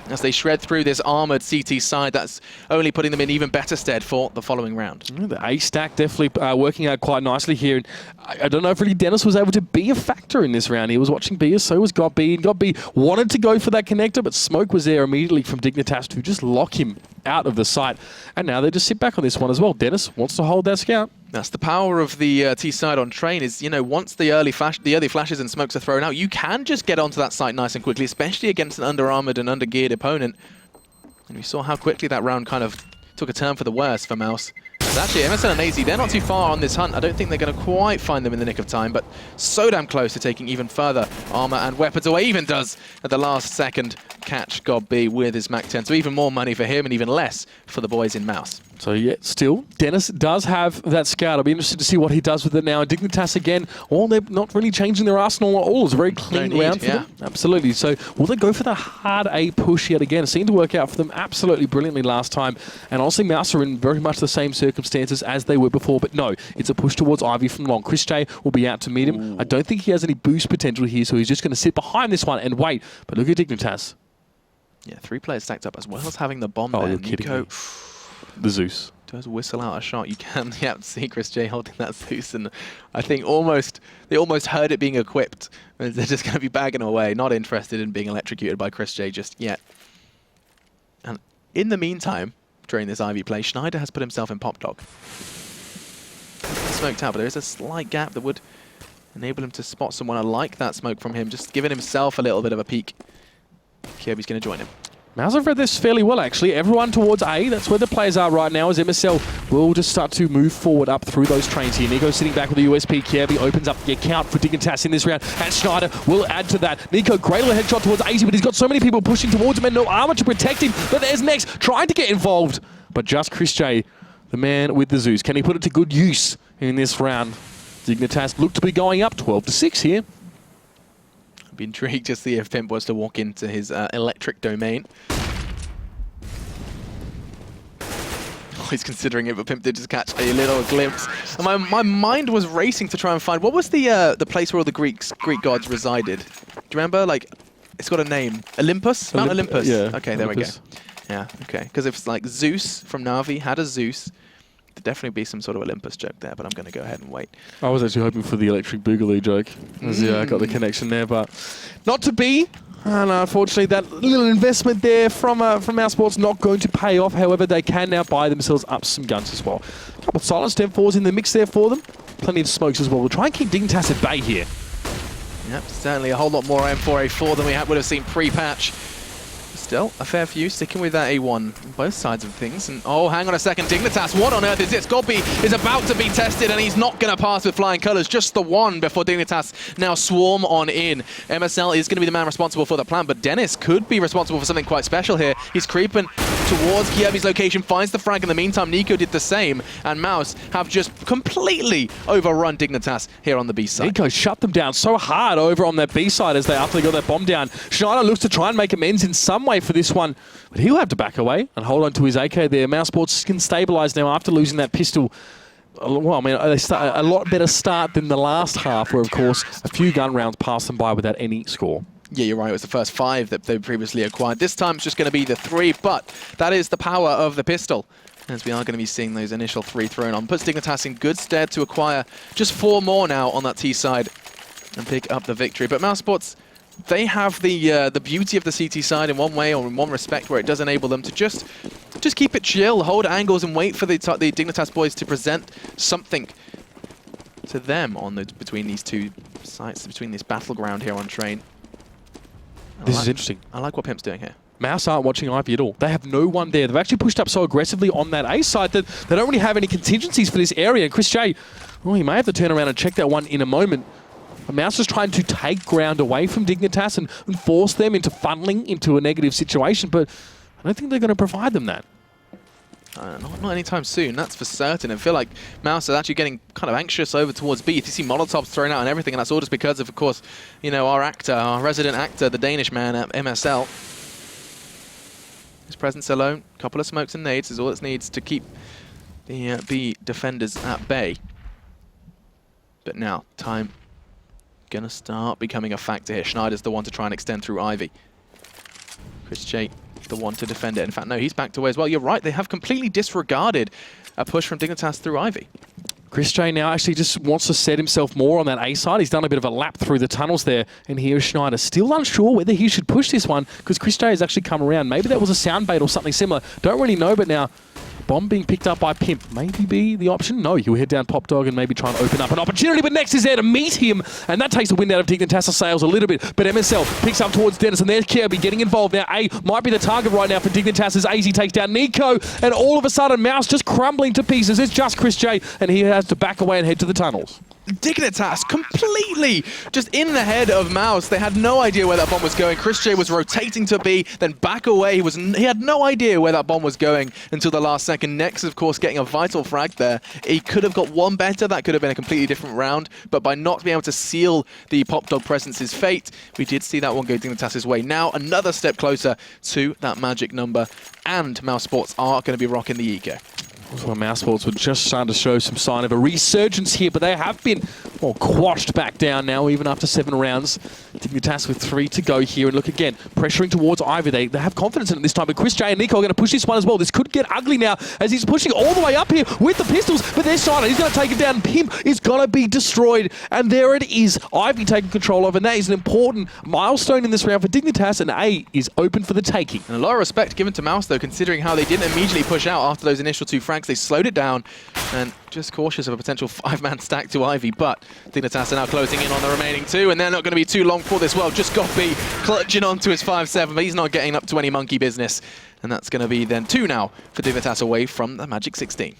as they shred through this armored CT side, that's only putting them in even better stead for the following round. The A stack definitely working out quite nicely here. And I don't know if really Dennis was able to be a factor in this round. He was watching B, so was GotB. And GotB wanted to go for that connector, but Smoke was there immediately from Dignitas to just lock him out of the sight. And now they just sit back on this one as well. Dennis wants to hold that scout. That's the power of the T side on train is, you know, once the early flashes and smokes are thrown out, you can just get onto that site nice and quickly, especially against an under-armored and under-geared opponent. And we saw how quickly that round kind of took a turn for the worse for Mouse. But actually, MSL and AZ, they're not too far on this hunt. I don't think they're going to quite find them in the nick of time, but so damn close to taking even further armor and weapons away. Even does, at the last second, catch GotB with his MAC-10. So even more money for him and even less for the boys in Mouse. So yeah, still, Dennis does have that scout. I'll be interested to see what he does with it now. Dignitas again, they're not really changing their arsenal at all. It's a very clean round for them. Absolutely. So will they go for the hard A push yet again? It seemed to work out for them absolutely brilliantly last time. And honestly, Mouse are in very much the same circumstances as they were before. But no, it's a push towards Ivy from long. Chris J will be out to meet him. I don't think he has any boost potential here, so he's just going to sit behind this one and wait. But look at Dignitas. Yeah, 3 players stacked up as well as having the bomb there. You're kidding me. The Zeus. Does whistle out a shot. You can see Chris J holding that Zeus, and I think they almost heard it being equipped. They're just going to be bagging away, not interested in being electrocuted by Chris J just yet. And in the meantime, during this Ivy play, Schneider has put himself in pop dog. Smoked out, but there is a slight gap that would enable him to spot someone. I like that smoke from him, just giving himself a little bit of a peek. Kirby's going to join him. Mouse have read this fairly well, actually. Everyone towards A. That's where the players are right now, as MSL will just start to move forward up through those trains here. Nico sitting back with the USP. Kirby opens up the account for Dignitas in this round, and Schneider will add to that. Nico, great little headshot towards AZ, but he's got so many people pushing towards him and no armor to protect him. But there's Next trying to get involved, but just Chris J, the man with the Zeus. Can he put it to good use in this round? Dignitas look to be going up 12-6 here. Be intrigued to see if Pimp was to walk into his electric domain. Oh, he's considering it, but Pimp did just catch a little glimpse. And my mind was racing to try and find, what was the place where all the Greek gods resided? Do you remember? Like, it's got a name. Olympus? Mount Olympus. Yeah. Okay, there Olympus. We go. Yeah, okay. Because if it's like Zeus from Na'Vi had a Zeus, there'd definitely be some sort of Olympus joke there, but I'm going to go ahead and wait. I was actually hoping for the electric boogaloo joke. Yeah, I got the connection there, but not to be. And unfortunately, that little investment there from mousesports not going to pay off. However, they can now buy themselves up some guns as well. A couple of silent step fours in the mix there for them. Plenty of smokes as well. We'll try and keep Dignitas at bay here. Yep, certainly a whole lot more M4A4 than we would have seen pre-patch. Still, a fair few, sticking with that A1 on both sides of things. And oh, hang on a second, Dignitas, what on earth is this? GotB is about to be tested, and he's not going to pass with flying colours. Just the one before Dignitas now swarm on in. MSL is going to be the man responsible for the plan, but Dennis could be responsible for something quite special here. He's creeping towards Kierby's location, finds the frag in the meantime. Nico did the same, and Mouse have just completely overrun Dignitas here on the B side. Nico shut them down so hard over on that B side after they got that bomb down. Schneider looks to try and make amends in some way for this one, but he'll have to back away and hold on to his AK there. mousesports can stabilize now after losing that pistol. Well, I mean, they start a lot better start than the last half, where, of course, a few gun rounds passed them by without any score. Yeah, you're right. It was the first 5 that they previously acquired. This time it's just going to be the 3, but that is the power of the pistol, as we are going to be seeing those initial 3 thrown on. Puts Dignitas in good stead to acquire just 4 more now on that T side and pick up the victory. But mousesports, they have the beauty of the CT side in one way or in one respect, where it does enable them to just just keep it chill, hold angles and wait for the Dignitas boys to present something to them on between these two sites, between this battleground here on train. This is interesting. I like what Pimp's doing here. Mouse aren't watching Ivy at all. They have no one there. They've actually pushed up so aggressively on that A side that they don't really have any contingencies for this area. Chris J, well, he may have to turn around and check that one in a moment. But Mouse is trying to take ground away from Dignitas and force them into funneling into a negative situation, but I don't think they're going to provide them that. Not anytime soon, that's for certain. I feel like Mouse is actually getting kind of anxious over towards B. You see Molotovs thrown out and everything, and that's all just because of course, you know, our actor, our resident actor, the Danish man at MSL. His presence alone, a couple of smokes and nades is all it needs to keep the B defenders at bay. But now, time gonna start becoming a factor here. Schneider's the one to try and extend through Ivy. Chris J, the one to defend it. In fact, no, he's backed away as well. You're right, they have completely disregarded a push from Dignitas through Ivy. Chris J now actually just wants to set himself more on that A side. He's done a bit of a lap through the tunnels there, and here's Schneider. Still unsure whether he should push this one, because Chris J has actually come around. Maybe that was a sound bait or something similar. Don't really know, but now bomb being picked up by Pimp. Maybe be the option? No, he'll head down Pop Dog and maybe try and open up an opportunity, but Next is there to meet him, and that takes the wind out of Dignitas' sails a little bit, but MSL picks up towards Dennis, and there's Kirby getting involved now. A might be the target right now for Dignitas as AZ takes down Nico, and all of a sudden Mouse just crumbling to pieces. It's just Chris J, and he has to back away and head to the tunnels. Dignitas completely just in the head of Mouse. They had no idea where that bomb was going. Chris J was rotating to B, then back away. He had no idea where that bomb was going until the last second. Next, of course, getting a vital frag there. He could have got one better. That could have been a completely different round. But by not being able to seal the Pop Dog presence's fate, we did see that one go Dignitas' way. Now, another step closer to that magic number. And mousesports are going to be rocking the eco. Well, mousesports were just starting to show some sign of a resurgence here, but they have been, well, quashed back down now, even after 7 rounds. Dignitas with 3 to go here, and look again, pressuring towards Ivy. They have confidence in it this time, but Chris J and Nico are going to push this one as well. This could get ugly now, as he's pushing all the way up here with the pistols, but they're silent. He's going to take it down. Pimp is going to be destroyed, and there it is. Ivy taking control of, and that is an important milestone in this round for Dignitas, and A is open for the taking. And a lot of respect given to Mouse, though, considering how they didn't immediately push out after those initial 2 frags. They slowed it down and just cautious of a potential 5-man stack to Ivy, but Dignitas are now closing in on the remaining 2, and they're not going to be too long for this. Well, just got B clutching onto his 5-7, but he's not getting up to any monkey business. And that's going to be then 2 now for Dignitas away from the Magic 16.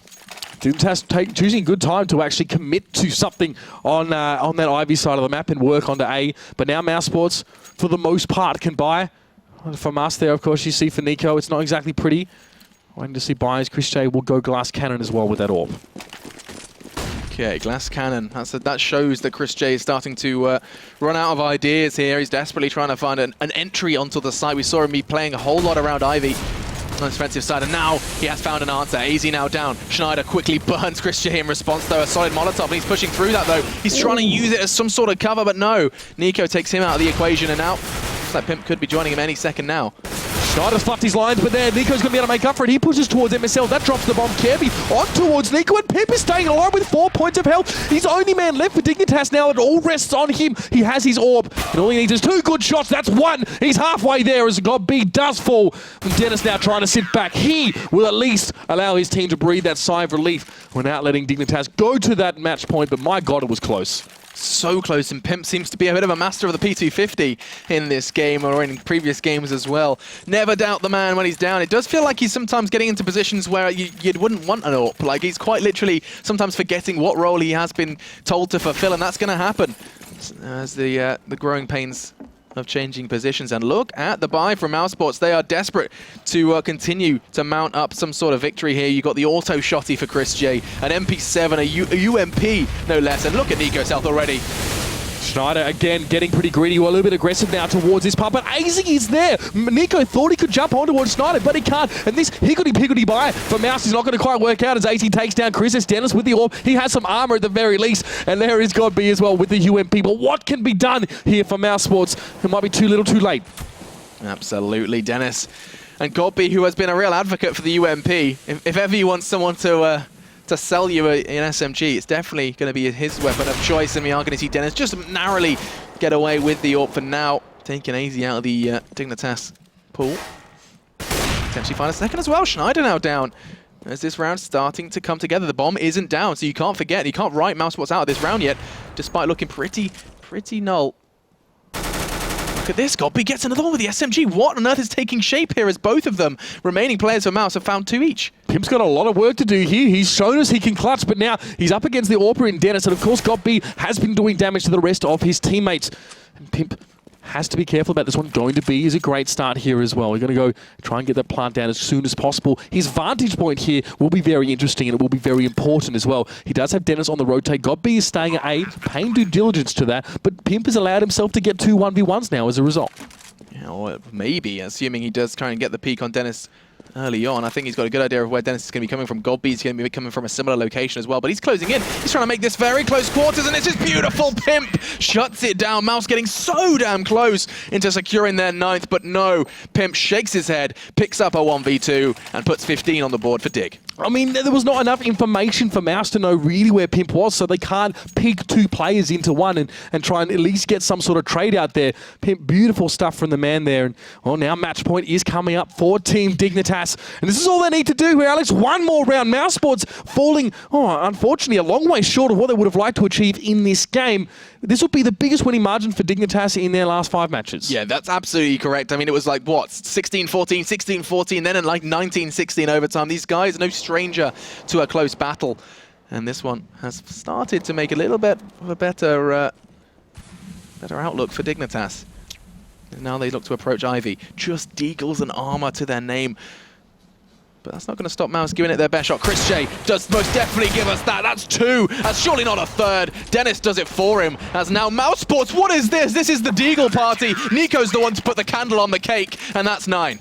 Dignitas choosing a good time to actually commit to something on that Ivy side of the map and work onto A, but now mousesports, for the most part, can buy. From us there, of course, you see for Nico, it's not exactly pretty. Waiting to see buys. Chris J will go Glass Cannon as well with that orb. Okay, Glass Cannon. That shows that Chris J is starting to run out of ideas here. He's desperately trying to find an entry onto the site. We saw him be playing a whole lot around Ivy on the defensive side, and now he has found an answer. AZ now down. Schneider quickly burns Chris J in response, though. A solid Molotov, and he's pushing through that, though. He's trying to use it as some sort of cover, but no. Nico takes him out of the equation, and now looks like Pimp could be joining him any second now. Schneider's fluffed his lines, but there, Nico's going to be able to make up for it. He pushes towards MSL. That drops the bomb. Kirby on towards Nico, and Pimp is staying alive with 4 points of health. He's the only man left for Dignitas now. It all rests on him. He has his orb, and all he needs is 2 good shots. That's 1. He's halfway there as God B does fall. And Dennis now trying to sit back. He will at least allow his team to breathe that sigh of relief without letting Dignitas go to that match point, but my God, it was close. So close, and Pimp seems to be a bit of a master of the P250 in this game, or in previous games as well. Never doubt the man when he's down. It does feel like he's sometimes getting into positions where you wouldn't want an AWP. Like, he's quite literally sometimes forgetting what role he has been told to fulfill, and that's going to happen as the growing pains of changing positions. And look at the buy from mousesports. They are desperate to continue to mount up some sort of victory here. You got the auto shotty for Chris J, an MP7, a UMP no less, and look at Nico's health already. Schneider again getting pretty greedy, a little bit aggressive now towards this part, but AZ is there. Nico thought he could jump on towards Schneider, but he can't. And this higgledy-piggledy buy for Mouse is not going to quite work out as AZ takes down Chris. It's Dennis with the orb. He has some armor at the very least, and there is God B as well with the UMP. But what can be done here for mousesports? It might be too little too late. Absolutely, Dennis. And God B, who has been a real advocate for the UMP. If ever you want someone to sell you an SMG, it's definitely going to be his weapon of choice, and we are going to see Dennis just narrowly get away with the AWP for now, taking AZ out of the Dignitas pool. Potentially find a second as well. Schneider now down. As this round starting to come together, the bomb isn't down, so you can't forget, you can't write mousesports out of this round yet, despite looking pretty null. Look at this, Godby gets another one with the SMG. What on earth is taking shape here as both of them, remaining players for Mouse, have found 2 each? Pimp's got a lot of work to do here. He's shown us he can clutch, but now he's up against the Orpa and Dennis, and of course Godby has been doing damage to the rest of his teammates. And Pimp has to be careful about this one. Going to be is a great start here as well. We're going to go try and get that plant down as soon as possible. His vantage point here will be very interesting, and it will be very important as well. He does have Dennis on the rotate. Godby is staying at A, paying due diligence to that, but Pimp has allowed himself to get 2 1v1s now as a result. Yeah, or maybe, assuming he does try and get the peak on Dennis early on. I think he's got a good idea of where Dennis is going to be coming from. Godby's going to be coming from a similar location as well, but he's closing in. He's trying to make this very close quarters, and it's just beautiful. Pimp shuts it down. Mouse getting so damn close into securing their 9th, but no. Pimp shakes his head, picks up a 1v2, and puts 15 on the board for Dig. I mean, there was not enough information for Mouse to know really where Pimp was, so they can't pick 2 players into one and try and at least get some sort of trade out there. Pimp, beautiful stuff from the man there. And well, now match point is coming up for Team Dignitas. And this is all they need to do here, Alex. One more round. mousesports falling, unfortunately, a long way short of what they would have liked to achieve in this game. This will be the biggest winning margin for Dignitas in their last 5 matches. Yeah, that's absolutely correct. I mean, it was like, what, 16-14, 16-14, then in like 19-16 overtime. These guys are no stranger to a close battle. And this one has started to make a little bit of a better outlook for Dignitas. And now they look to approach Ivy. Just Deagles and armor to their name. But that's not going to stop Mouse giving it their best shot. Chris Shea does most definitely give us that. That's 2. That's surely not a 3rd. Dennis does it for him. As now mousesports, what is this? This is the Deagle party. Nico's the one to put the candle on the cake, and that's 9.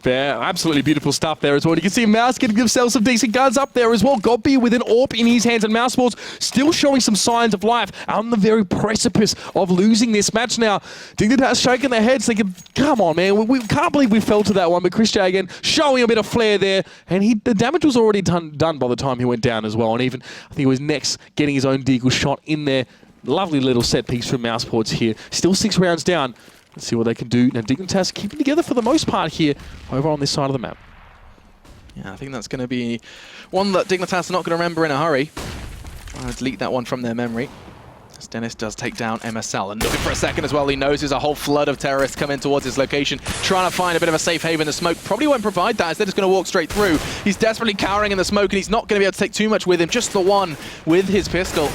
Yeah, absolutely beautiful stuff there as well. You can see Mouse getting themselves some decent guns up there as well. Godby with an AWP in his hands, and mousesports still showing some signs of life on the very precipice of losing this match now. Dignitas shaking their heads thinking, come on, man, we can't believe we fell to that one. But Chris J again showing a bit of flair there, and the damage was already done by the time he went down as well. And even, I think it was next getting his own Deagle shot in there. Lovely little set piece from mousesports here. Still 6 rounds down. Let's see what they can do. Now, Dignitas keeping together for the most part here over on this side of the map. Yeah, I think that's going to be one that Dignitas are not going to remember in a hurry. Trying to delete that one from their memory. As Dennis does take down MSL. And looking for a second as well, he knows there's a whole flood of terrorists coming towards his location, trying to find a bit of a safe haven. The smoke probably won't provide that, as they're just going to walk straight through. He's desperately cowering in the smoke, and he's not going to be able to take too much with him, just the one with his pistol.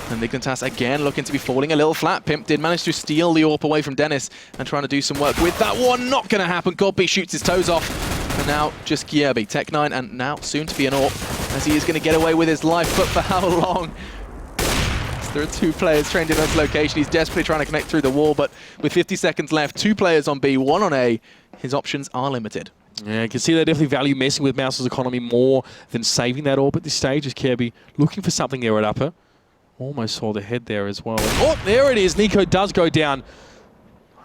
And Dignitas again looking to be falling a little flat. Pimp did manage to steal the AWP away from Dennis and trying to do some work with that one. Not going to happen. Godby shoots his toes off. And now just Gierby, Tech9, and now soon to be an AWP, as he is going to get away with his life. But for how long? There are 2 players trained in this location. He's desperately trying to connect through the wall, but with 50 seconds left, 2 players on B, 1 on A, his options are limited. Yeah, you can see they definitely value messing with Mouse's economy more than saving that AWP at this stage, as Kirby looking for something there at upper. Almost saw the head there as well. Oh, there it is. Nico does go down.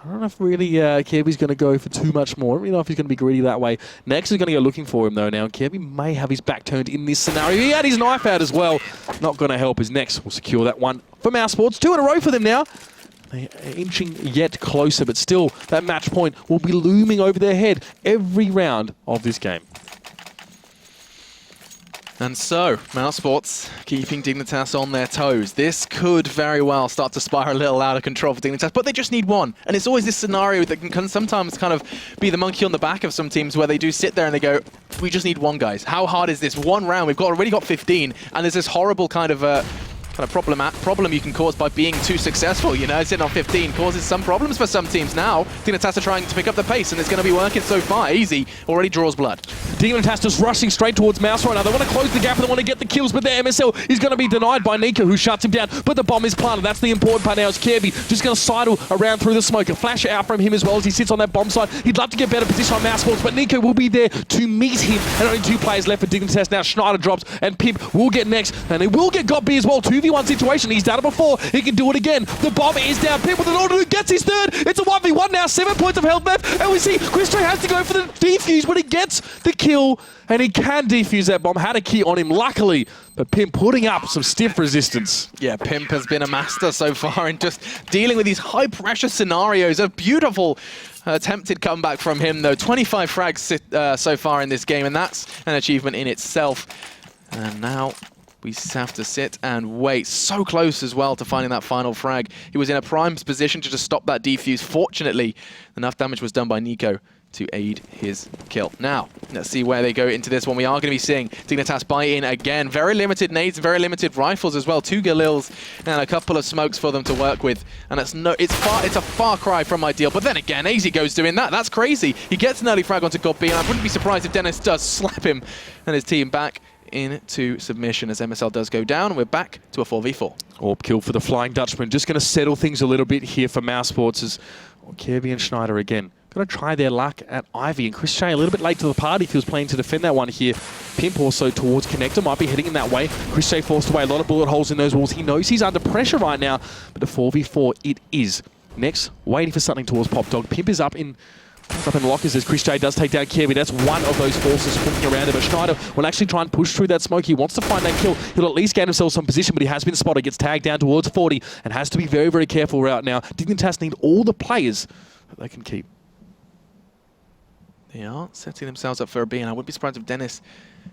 I don't know if really Kirby's going to go for too much more. I don't really know if he's going to be greedy that way. Next is going to go looking for him, though, now. Kirby may have his back turned in this scenario. He had his knife out as well. Not going to help. His next will secure that one for mousesports. 2 in a row for them now. They're inching yet closer, but still, that match point will be looming over their head every round of this game. And so, mousesports keeping Dignitas on their toes. This could very well start to spiral a little out of control for Dignitas, but they just need one. And it's always this scenario that can sometimes kind of be the monkey on the back of some teams, where they do sit there and they go, we just need one, guys. How hard is this? One round, we've already got 15, and there's this horrible kind of problem you can cause by being too successful, you know, sitting on 15 causes some problems for some teams. Now, Dignitas are trying to pick up the pace, and it's going to be working so far. Easy already draws blood. Dignitas just rushing straight towards Mouse right now. They want to close the gap and they want to get the kills, but their MSL is going to be denied by Nico, who shuts him down. But the bomb is planted. That's the important part now. Is Kirby just going to sidle around through the smoke. A flash out from him as well as he sits on that bomb side. He'd love to get better position on mousesports, but Nico will be there to meet him. And only 2 players left for Dignitas now. Schneider drops and Pimp will get next, and they will get Godby as well. 2v1 situation. He's done it before. He can do it again. The bomb is down. Pimp with an order who gets his 3rd. It's a 1v1 now. 7 points of health left. And we see Chris J has to go for the defuse, but he gets the kill. And he can defuse that bomb. Had a key on him, luckily. But Pimp putting up some stiff resistance. Yeah, Pimp has been a master so far in just dealing with these high-pressure scenarios. A beautiful attempted comeback from him, though. 25 frags so far in this game, and that's an achievement in itself. And now we have to sit and wait. So close as well to finding that final frag. He was in a prime position to just stop that defuse. Fortunately, enough damage was done by Nico to aid his kill. Now, let's see where they go into this one. We are going to be seeing Dignitas buy in again. Very limited nades, very limited rifles as well. 2 Galils and a couple of smokes for them to work with. And it's a far cry from ideal. But then again, AZ goes doing that. That's crazy. He gets an early frag onto God B, and I wouldn't be surprised if Dennis does slap him and his team back into submission as MSL does go down. We're back to a 4v4. Orb kill for the Flying Dutchman. Just going to settle things a little bit here for mousesports as Kirby and Schneider again going to try their luck at Ivy. And Chris Shea a little bit late to the party if he was playing to defend that one here. Pimp also towards Connector, might be heading in that way. Chris Shea forced away a lot of bullet holes in those walls. He knows he's under pressure right now, but a 4v4 it is. Next, waiting for something towards Pop Dog. Pimp is up in the lockers as Chris J does take down Kirby. That's one of those forces hooking around him. But Schneider will actually try and push through that smoke. He wants to find that kill. He'll at least gain himself some position, but he has been spotted. Gets tagged down towards 40 and has to be very, very careful right now. Dignitas need all the players that they can keep. They are setting themselves up for a B, and I wouldn't be surprised if Dennis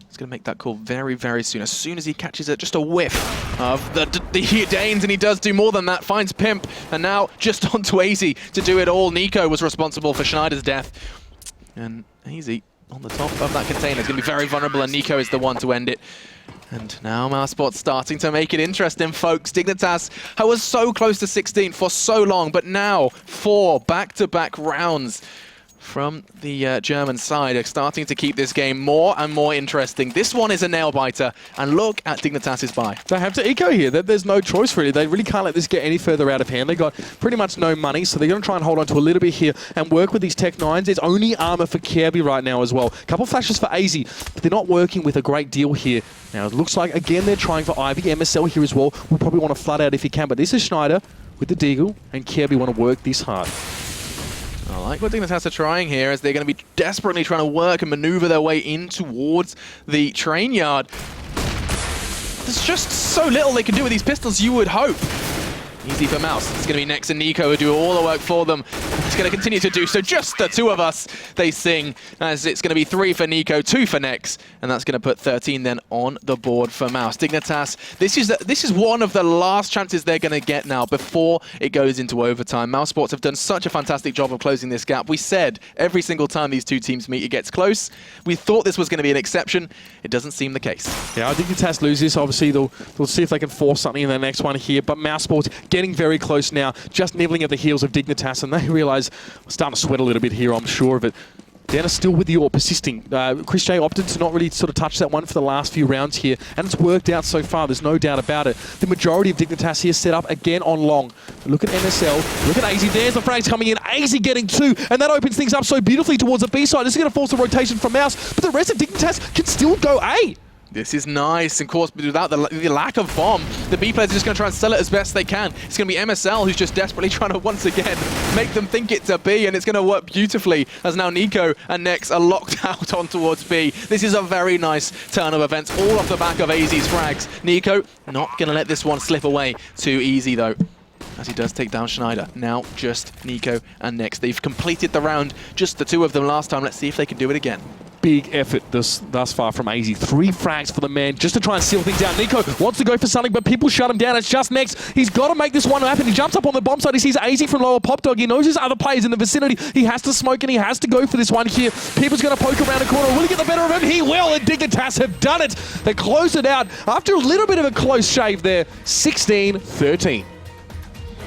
is going to make that call very, very soon. As soon as he catches it, just a whiff of the Danes, and he does do more than that. Finds Pimp, and now just onto AZ to do it all. Nico was responsible for Schneider's death. And AZ on the top of that container is going to be very vulnerable, and Nico is the one to end it. And now mousesports starting to make it interesting, folks. Dignitas was so close to 16 for so long, but now 4 back-to-back rounds from the German side are starting to keep this game more and more interesting. This one is a nail-biter, and look at Dignitas' buy. They have to eco here. There's no choice really. They really can't let this get any further out of hand. They got pretty much no money, so they're going to try and hold on to a little bit here and work with these Tech 9s. There's only armor for Kirby right now as well. Couple flashes for AZ, but they're not working with a great deal here. Now, it looks like, again, they're trying for Ivy. MSL here as well. We'll probably want to flood out if he can, but this is Schneider with the Deagle, and Kirby want to work this hard. I like what Dignitas are trying here, as they're going to be desperately trying to work and maneuver their way in towards the train yard. There's just so little they can do with these pistols, you would hope. Easy for Mouse. It's going to be Nex and Nico who do all the work for them. It's going to continue to do so. Just the two of us, they sing, as it's going to be 3 for Nico, 2 for Nex, and that's going to put 13 then on the board for Mouse. Dignitas, this is one of the last chances they're going to get now before it goes into overtime. mousesports have done such a fantastic job of closing this gap. We said every single time these two teams meet, it gets close. We thought this was going to be an exception. It doesn't seem the case. Yeah, I think Dignitas lose this. Obviously, they'll see if they can force something in the next one here, but mousesports getting very close now, just nibbling at the heels of Dignitas, and they realise we're starting to sweat a little bit here, I'm sure of it. Dennis still with the AWP, persisting. Chris J opted to not really sort of touch that one for the last few rounds here, and it's worked out so far, there's no doubt about it. The majority of Dignitas here set up again on long. Look at MSL, look at AZ, there's the frags coming in, AZ getting 2, and that opens things up so beautifully towards the B side. This is going to force a rotation from Mouse, but the rest of Dignitas can still go A. This is nice, of course, but without the lack of bomb, the B players are just going to try and sell it as best they can. It's going to be MSL who's just desperately trying to, once again, make them think it's a B, and it's going to work beautifully as now Nico and Nex are locked out on towards B. This is a very nice turn of events, all off the back of AZ's frags. Nico not going to let this one slip away too easy, though, as he does take down Schneider. Now just Nico and Nex. They've completed the round, just the two of them last time. Let's see if they can do it again. Big effort thus far from AZ. 3 frags for the man just to try and seal things down. Nico wants to go for something, but people shut him down. It's just Nex. He's got to make this one happen. He jumps up on the bomb side. He sees AZ from lower Pop Dog. He knows there's other players in the vicinity. He has to smoke and he has to go for this one here. People's going to poke around the corner. Will he get the better of him? He will, and Dignitas have done it. They close it out after a little bit of a close shave there. 16-13.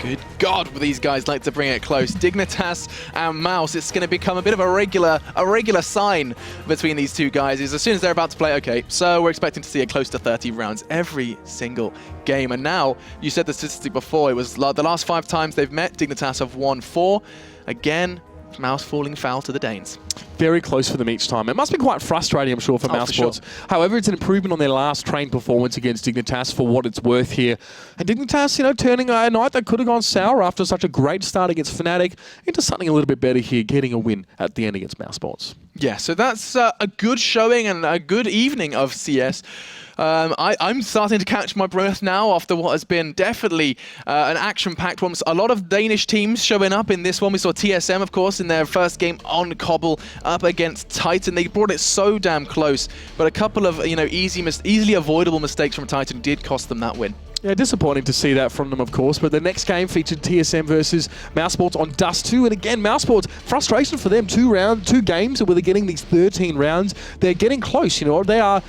Good God, these guys like to bring it close. Dignitas and Mouse, it's going to become a bit of a regular sign between these two guys. Is as soon as they're about to play, okay, so we're expecting to see a close to 30 rounds every single game. And now, you said the statistic before, it was the last 5 times they've met, Dignitas have won 4. Again, Mouse falling foul to the Danes. Very close for them each time. It must be quite frustrating, I'm sure, for mousesports. Sure. However, it's an improvement on their last train performance against Dignitas for what it's worth here. And Dignitas, you know, turning a night that could have gone sour after such a great start against Fnatic into something a little bit better here, getting a win at the end against mousesports. Yeah, so that's a good showing and a good evening of CS. I'm starting to catch my breath now after what has been definitely an action-packed one. A lot of Danish teams showing up in this one. We saw TSM, of course, in their first game on Cobble up against Titan. They brought it so damn close, but a couple of easily avoidable mistakes from Titan did cost them that win. Yeah, disappointing to see that from them, of course. But the next game featured TSM versus mousesports on Dust 2. And again, mousesports, frustration for them. 2 games where they're getting these 13 rounds. They're getting close, you know. They're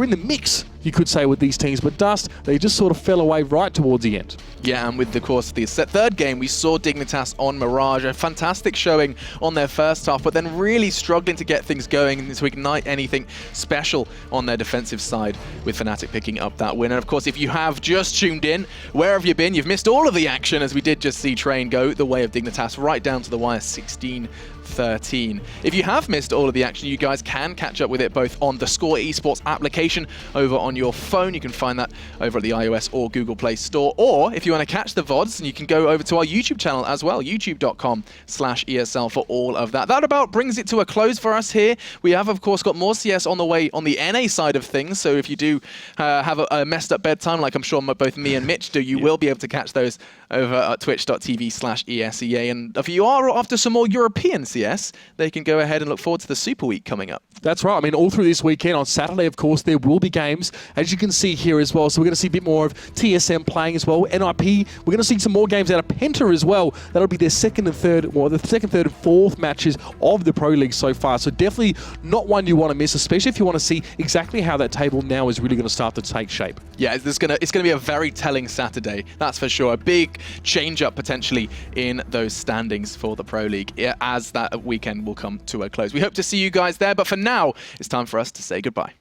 in the mix, you could say, with these teams. But Dust, they just sort of fell away right towards the end. Yeah, and with the course of the third game, we saw Dignitas on Mirage. A fantastic showing on their first half, but then really struggling to get things going and to ignite anything special on their defensive side, with Fnatic picking up that win. And of course, if you have just tuned in, where have you been? You've missed all of the action, as we did just see Train go the way of Dignitas right down to the wire, 16-13. If you have missed all of the action, you guys can catch up with it both on theScore eSports application over on your phone. You can find that over at the iOS or Google Play Store. Or if you want to catch the VODs, you can go over to our YouTube channel as well, youtube.com/ESL for all of that. That about brings it to a close for us here. We have, of course, got more CS on the way on the NA side of things. So if you do have a messed up bedtime, like I'm sure both me and Mitch do, you will be able to catch those over at twitch.tv/ESEA. And if you are after some more European CS, they can go ahead and look forward to the Super Week coming up. That's right. I mean, all through this weekend, on Saturday, of course, there will be games, as you can see here as well. So we're going to see a bit more of TSM playing as well. NIP, we're going to see some more games out of Penta as well. That'll be their second, third, and fourth matches of the Pro League so far. So definitely not one you want to miss, especially if you want to see exactly how that table now is really going to start to take shape. Yeah, it's going to be a very telling Saturday, that's for sure. A big change-up potentially in those standings for the Pro League as that weekend will come to a close. We hope to see you guys there, but for now, it's time for us to say goodbye.